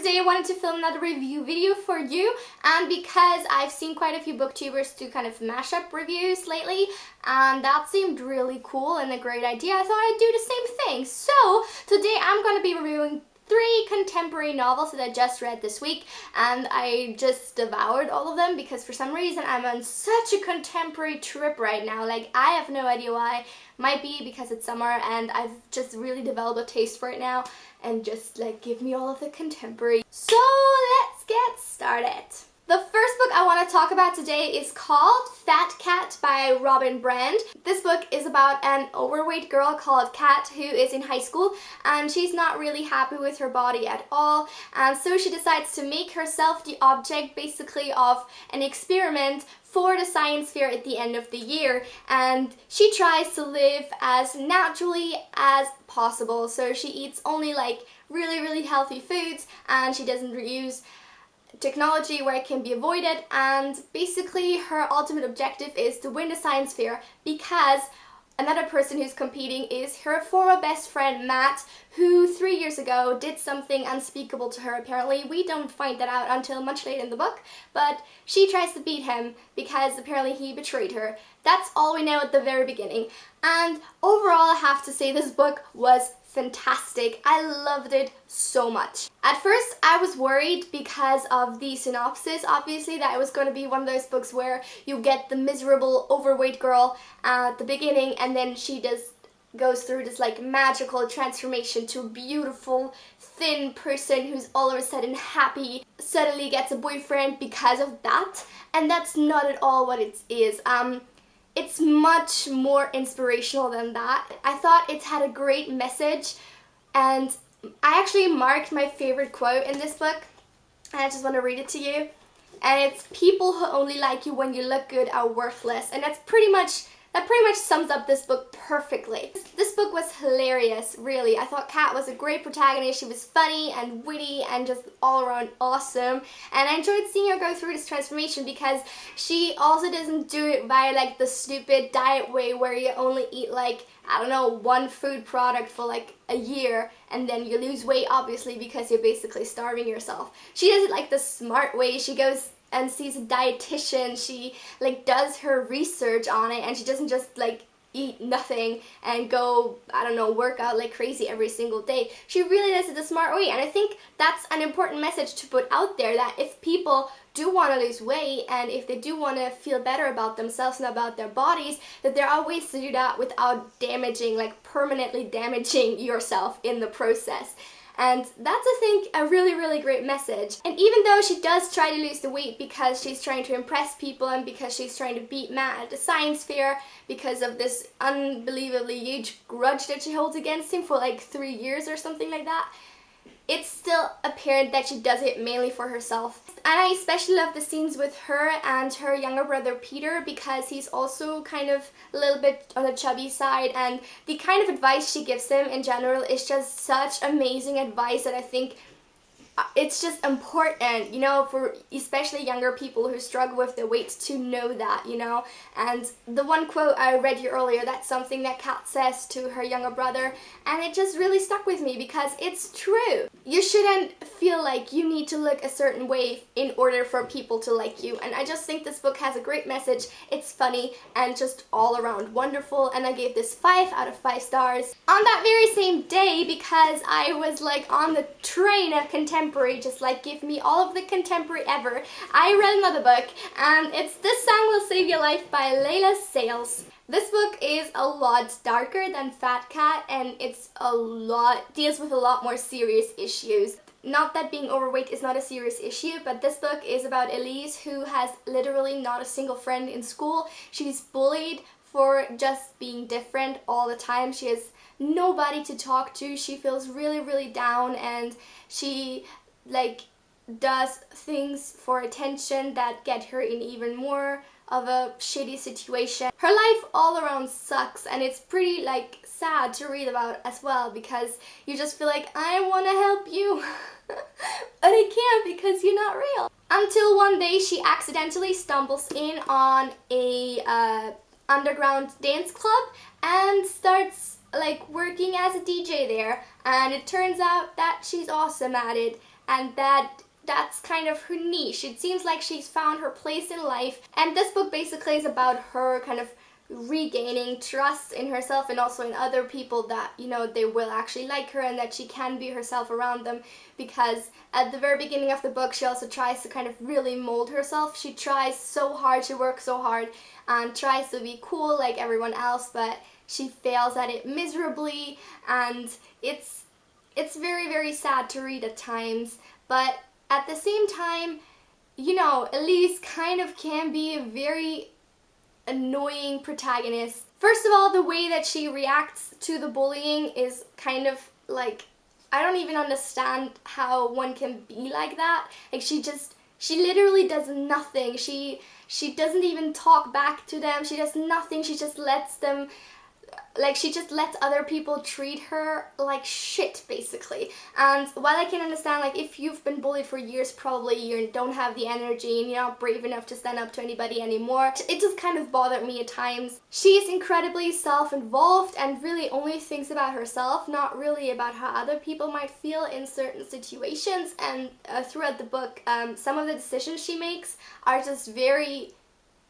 today I wanted to film another review video for you, and because I've seen quite a few booktubers do kind of mashup reviews lately, and that seemed really cool and a great idea, I thought I'd do the same thing. So today I'm going to be reviewing 3 contemporary novels that I just read this week, and I just devoured all of them because for some reason I'm on such a contemporary trip right now. Like, I have no idea why. Might be because it's summer and I've just really developed a taste for it now, and just like give me all of the contemporary. So let's get started. The first book I want to talk about today is called Fat Cat by Robin Brand. This book is about an overweight girl called Cat who is in high school, and she's not really happy with her body at all, and so she decides to make herself the object basically of an experiment for the science fair at the end of the year, and she tries to live as naturally as possible. So she eats only like really healthy foods, and she doesn't use technology where it can be avoided, and basically her ultimate objective is to win the science fair because another person who's competing is her former best friend Matt, who 3 years ago did something unspeakable to her apparently. We don't find that out until much later in the book, but she tries to beat him because apparently he betrayed her. That's all we know at the very beginning. And overall I have to say this book was fantastic. I loved it so much. At first I was worried because of the synopsis, obviously, that it was going to be one of those books where you get the miserable overweight girl at the beginning and then she just goes through this like magical transformation to a beautiful thin person who's all of a sudden happy, suddenly gets a boyfriend because of that, and that's not at all what it is. It's much more inspirational than that. I thought it had a great message, and I actually marked my favorite quote in this book, and I just want to read it to you. And it's, "People who only like you when you look good are worthless." And that pretty much sums up this book perfectly. This book was hilarious, really. I thought Kat was a great protagonist. She was funny and witty and just all around awesome. And I enjoyed seeing her go through this transformation because she also doesn't do it by like the stupid diet way where you only eat like, I don't know, one food product for like a year and then you lose weight, obviously, because you're basically starving yourself. She does it like the smart way. She goes and sees a dietitian. She like does her research on it, and she doesn't just like eat nothing and go, I don't know, work out like crazy every single day. She really does it the smart way, and I think that's an important message to put out there, that if people do want to lose weight and if they do want to feel better about themselves and about their bodies, that there are ways to do that without damaging, like permanently damaging yourself in the process. And that's, I think, a really great message. And even though she does try to lose the weight because she's trying to impress people and because she's trying to beat Matt at the science fair because of this unbelievably huge grudge that she holds against him for like 3 years or something like that, it's still apparent that she does it mainly for herself. And I especially love the scenes with her and her younger brother Peter, because he's also kind of a little bit on the chubby side, and the kind of advice she gives him in general is just such amazing advice that I think it's just important, you know, for especially younger people who struggle with their weight to know that, you know. And the one quote I read you earlier, that's something that Kat says to her younger brother, and it just really stuck with me because it's true. You shouldn't feel like you need to look a certain way in order for people to like you, and I just think this book has a great message. It's funny and just all around wonderful, and I gave this 5 out of 5 stars. On that very same day, because I was like on the train of contemporary, just like give me all of the contemporary ever, I read another book, and it's This Song Will Save Your Life by Layla Sales. This book is a lot darker than Fat Cat, and deals with a lot more serious issues. Not that being overweight is not a serious issue, but this book is about Elise, who has literally not a single friend in school. She's bullied for just being different all the time. She has nobody to talk to. She feels really down, and she like does things for attention that get her in even more of a shitty situation. Her life all around sucks, and it's pretty like sad to read about as well, because you just feel like, I want to help you but I can't because you're not real. Until one day she accidentally stumbles in on a underground dance club and starts like working as a DJ there, and it turns out that she's awesome at it, and that's kind of her niche. It seems like she's found her place in life, and this book basically is about her kind of regaining trust in herself and also in other people, that they will actually like her and that she can be herself around them, because at the very beginning of the book she also tries to kind of really mold herself. She tries so hard, she works so hard and tries to be cool like everyone else, but she fails at it miserably, and it's very, very sad to read at times. But at the same time, Elise kind of can be a very annoying protagonist. First of all, the way that she reacts to the bullying is kind of like, I don't even understand how one can be like that. Like she literally does nothing. She doesn't even talk back to them. She does nothing. She just lets them, like, she just lets other people treat her like shit, basically. And while I can understand, like, if you've been bullied for years, probably you don't have the energy and you're not brave enough to stand up to anybody anymore, it just kind of bothered me at times. She's incredibly self-involved and really only thinks about herself, not really about how other people might feel in certain situations. And throughout the book, some of the decisions she makes are just very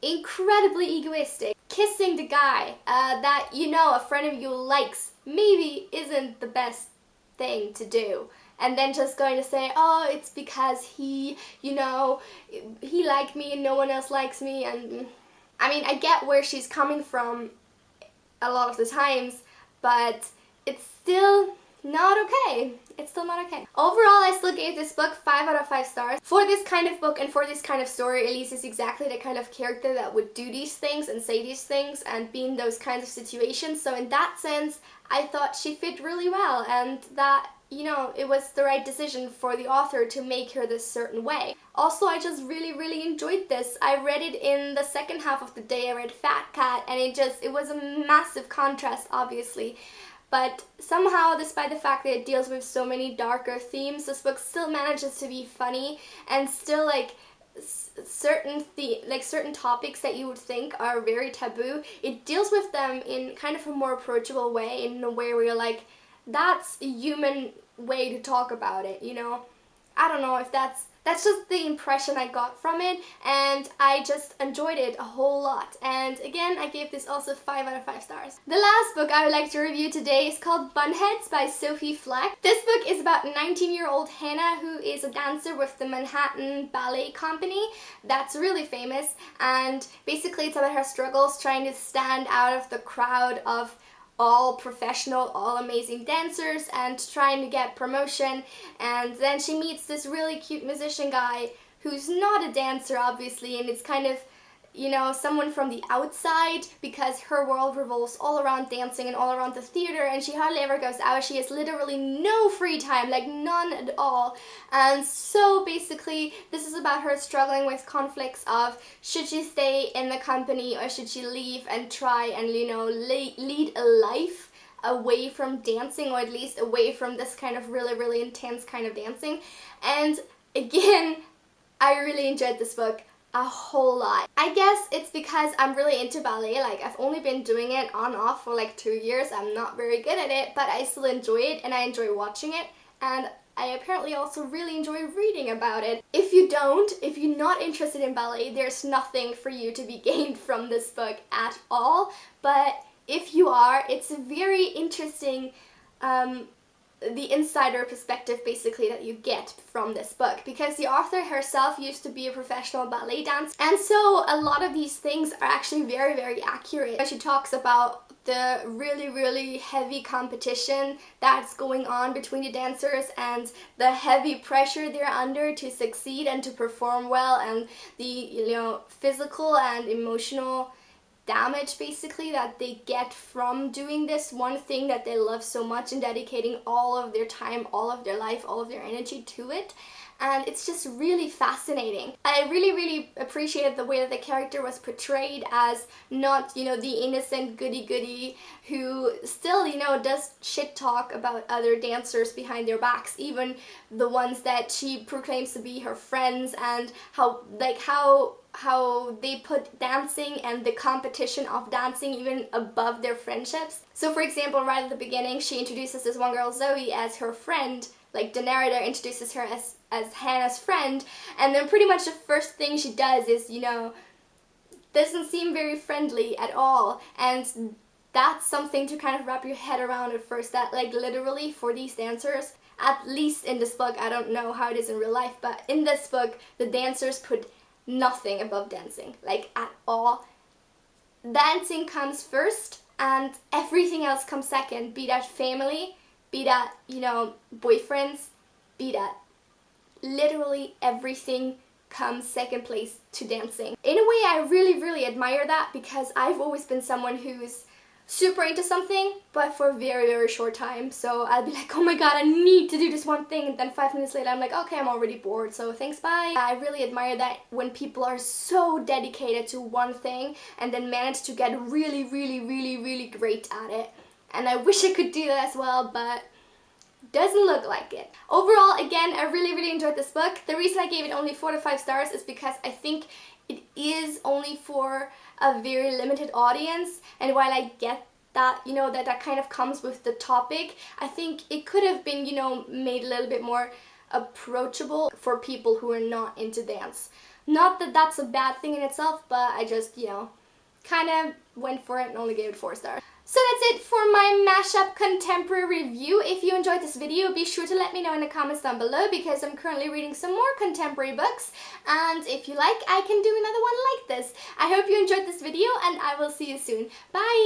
incredibly egoistic. Kissing the guy that a friend of you likes maybe isn't the best thing to do, and then just going to say, oh, it's because he liked me and no one else likes me. And I mean, I get where she's coming from a lot of the times, but it's still not okay. It's still not okay. Overall, I still gave this book 5 out of 5 stars. For this kind of book and for this kind of story, Elise is exactly the kind of character that would do these things and say these things and be in those kinds of situations. So in that sense, I thought she fit really well, and that it was the right decision for the author to make her this certain way. Also, I just really, really enjoyed this. I read it in the second half of the day. I read Fat Cat, and it was a massive contrast, obviously. But somehow, despite the fact that it deals with so many darker themes, this book still manages to be funny and still, like, certain topics that you would think are very taboo, it deals with them in kind of a more approachable way, in a way where you're like, that's a human way to talk about it, I don't know if that's just the impression I got from it, and I just enjoyed it a whole lot. And again, I gave this also 5 out of 5 stars. The last book I would like to review today is called Bunheads by Sophie Fleck. This book is about 19-year-old Hannah, who is a dancer with the Manhattan Ballet Company that's really famous, and basically it's about her struggles trying to stand out of the crowd of all professional, all amazing dancers and trying to get promotion. And then she meets this really cute musician guy who's not a dancer, obviously, and it's kind of, someone from the outside, because her world revolves all around dancing and all around the theater, and she hardly ever goes out. She has literally no free time, like none at all. And so basically this is about her struggling with conflicts of, should she stay in the company or should she leave and try and lead a life away from dancing, or at least away from this kind of really, really intense kind of dancing. And again, I really enjoyed this book a whole lot. I guess it's because I'm really into ballet. Like, I've only been doing it on and off for like 2 years. I'm not very good at it, but I still enjoy it and I enjoy watching it, and I apparently also really enjoy reading about it. If you're not interested in ballet, there's nothing for you to be gained from this book at all. But if you are, it's a very interesting the insider perspective basically that you get from this book, because the author herself used to be a professional ballet dancer, and so a lot of these things are actually very, very accurate. She talks about the really, really heavy competition that's going on between the dancers and the heavy pressure they're under to succeed and to perform well, and the physical and emotional damage basically that they get from doing this one thing that they love so much and dedicating all of their time, all of their life, all of their energy to it. And it's just really fascinating. I really, really appreciated the way that the character was portrayed as not, the innocent goody-goody who still, does shit talk about other dancers behind their backs, even the ones that she proclaims to be her friends, and how how they put dancing and the competition of dancing even above their friendships. So for example, right at the beginning, she introduces this one girl, Zoe, as her friend. Like the narrator introduces her as Hannah's friend, and then pretty much the first thing she does is, you know, doesn't seem very friendly at all. And that's something to kind of wrap your head around at first, that like literally for these dancers, at least in this book, I don't know how it is in real life, but in this book, the dancers put nothing above dancing, like at all. Dancing comes first and everything else comes second, be that family, be that, you know, boyfriends, be that literally everything comes second place to dancing. In a way, I really admire that, because I've always been someone who's super into something, but for a very short time. So I'll be like, oh my god, I need to do this one thing, and then 5 minutes later I'm like, okay, I'm already bored, so thanks, bye. I really admire that when people are so dedicated to one thing and then manage to get really great at it. And I wish I could do that as well, but doesn't look like it. Overall, again, I really enjoyed this book. The reason I gave it only 4 to 5 stars is because I think it is only for a very limited audience, and while I get that, you know, that kind of comes with the topic, I think it could have been, you know, made a little bit more approachable for people who are not into dance. Not that that's a bad thing in itself, but I just, you know, kind of went for it and only gave it 4 stars. So that's it for my mashup contemporary review. If you enjoyed this video, be sure to let me know in the comments down below, because I'm currently reading some more contemporary books, and if you like, I can do another one like this. I hope you enjoyed this video, and I will see you soon. Bye!